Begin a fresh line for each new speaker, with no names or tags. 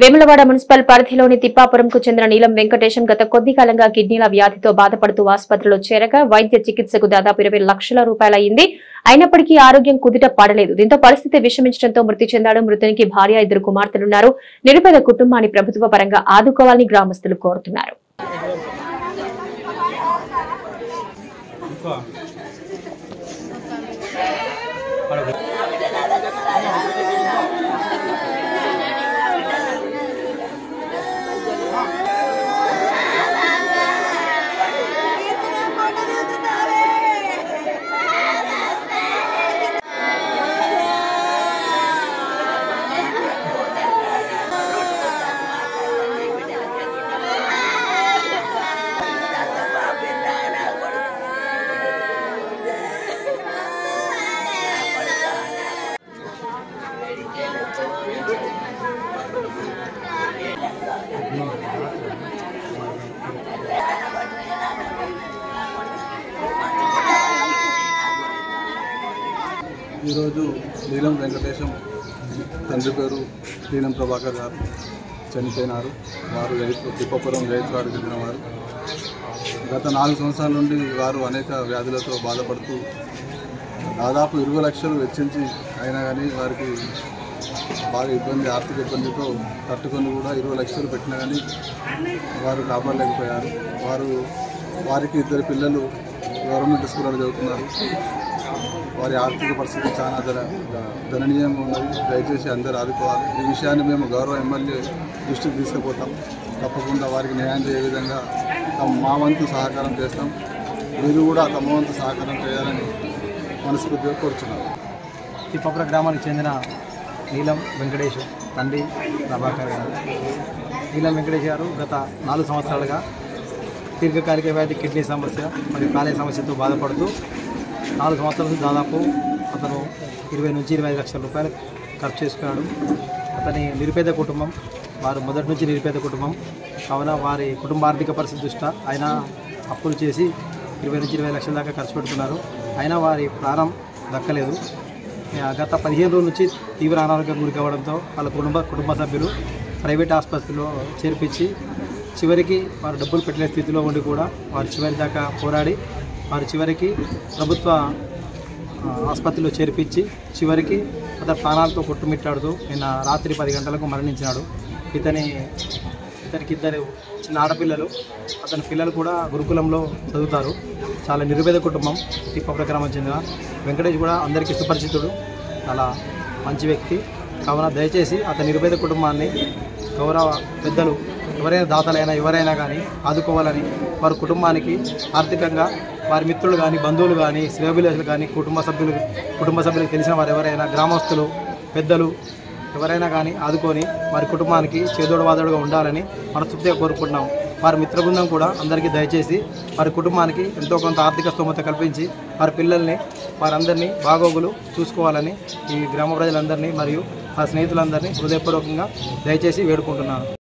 Vemulawada municipal పరిధిలోని తిప్పాపురంకు చెందిన నీలం వెంకటేశం గత కొద్ది కాలంగా కిడ్నీల వ్యాధితో బాధపడుతూ ఆసుపత్రిలో చేరగా వైద్య చికిత్సకు దాదాపు 20 లక్షల రూపాయలయ్యింది. అయినప్పటికీ ఆరోగ్యం కుదుట పడలేదు. దీంతో పరిస్థితి విషమించడంతో మృతి చెందాడు. మృతునికి భార్య, 2 కుమార్తెలున్నారు. నిరుపేద కుటుంబాన్ని ప్రభుత్వ పరంగా ఆదుకోవాలని గ్రామస్తులు కోరుతున్నారు.
ఈరోజు నీలం వెంకటేశం తండ్రి పేరు నీలం ప్రభాకర్ గారు చనిపోయినారు. వారు తిప్పాపురం జైత్వారికి చెందినవారు. గత 4 సంవత్సరాల నుండి వారు అనేక వ్యాధులతో బాధపడుతూ దాదాపు 20 లక్షలు వెచ్చించి అయినా కానీ వారికి బాగా ఆర్థిక ఇబ్బందితో తట్టుకొని కూడా 20 లక్షలు పెట్టినా కానీ వారు కాపాడలేకపోయారు. వారికి 2 పిల్లలు గవర్నమెంట్ స్కూల్లో చదువుతున్నారు. వారి ఆర్థిక పరిస్థితి చాలా దయనీయంగా ఉన్నది. దయచేసి అందరూ ఆదుకోవాలి. ఈ విషయాన్ని మేము గౌరవ ఎమ్మెల్యే దృష్టికి తీసుకుపోతాం. తప్పకుండా వారికి న్యాయం చేయ విధంగా మా వంతు సహకారం చేస్తాం. మీరు కూడా తమ వంతు సహకారం చేయాలని మనస్ఫూర్తిగా కోరుచున్నాను.
తిప్పాపురం గ్రామానికి చెందిన నీలం వెంకటేష్ తండ్రి ప్రభాకర్ గారు. నీలం వెంకటేష్ గారు గత 4 సంవత్సరాలుగా దీర్ఘకాలిక వ్యాధి, కిడ్నీ సమస్య మరియు కాలేయ సమస్యతో బాధపడుతూ 4 సంవత్సరాల నుంచి దాదాపు అతను 20 నుంచి 25 లక్షల రూపాయలు ఖర్చు చేసుకున్నాడు. అతని నిరుపేద కుటుంబం, వారు మొదటి నుంచి నిరుపేద కుటుంబం కావున వారి కుటుంబ ఆర్థిక పరిస్థితి దృష్ట్యా ఆయన అప్పులు చేసి 20 నుంచి 20 లక్షల దాకా ఖర్చు పెడుతున్నారు. అయినా వారి ప్రాణం దక్కలేదు. గత 15 రోజుల నుంచి తీవ్ర అనారోగ్యం గురి కావడంతో వాళ్ళ కుటుంబ సభ్యులు ప్రైవేట్ ఆసుపత్రిలో చేర్పించి చివరికి వారు డబ్బులు పెట్టలే స్థితిలో ఉండి కూడా వారు చివరి దాకా పోరాడి వారు చివరికి ప్రభుత్వ ఆసుపత్రిలో చేర్పించి చివరికి అతని ప్రాణాలతో కొట్టుమిట్టాడుతూ నిన్న రాత్రి 10 గంటలకు మరణించినాడు. ఇతనికి 2 చిన్న ఆడపిల్లలు. అతని పిల్లలు కూడా గురుకులంలో చదువుతారు. చాలా నిరుపేద కుటుంబం. తిప్పాపురం గ్రామం చెందిన వెంకటేష్ కూడా అందరికీ సుపరిచితుడు, చాలా మంచి వ్యక్తి. కావున దయచేసి అతని నిరుపేద కుటుంబాన్ని గౌరవ పెద్దలు ఎవరైనా దాతలైనా ఎవరైనా కానీ ఆదుకోవాలని, వారి కుటుంబానికి ఆర్థికంగా వారి మిత్రులు కానీ, బంధువులు కానీ, శ్రేయోభిలాషులు కానీ, కుటుంబ సభ్యులకు తెలిసిన వారు ఎవరైనా, గ్రామస్తులు, పెద్దలు ఎవరైనా కానీ ఆదుకొని వారి కుటుంబానికి చేదోడు వాదోడుగా ఉండాలని మనస్ఫూర్తిగా కోరుకుంటున్నాం. వారి మిత్ర బృందం కూడా అందరికీ దయచేసి వారి కుటుంబానికి ఎంతో కొంత ఆర్థిక స్తోమత కల్పించి వారి పిల్లల్ని, వారందరినీ బాగోగులు చూసుకోవాలని ఈ గ్రామ ప్రజలందరినీ మరియు వారి స్నేహితులందరినీ హృదయపూర్వకంగా దయచేసి వేడుకుంటున్నాను.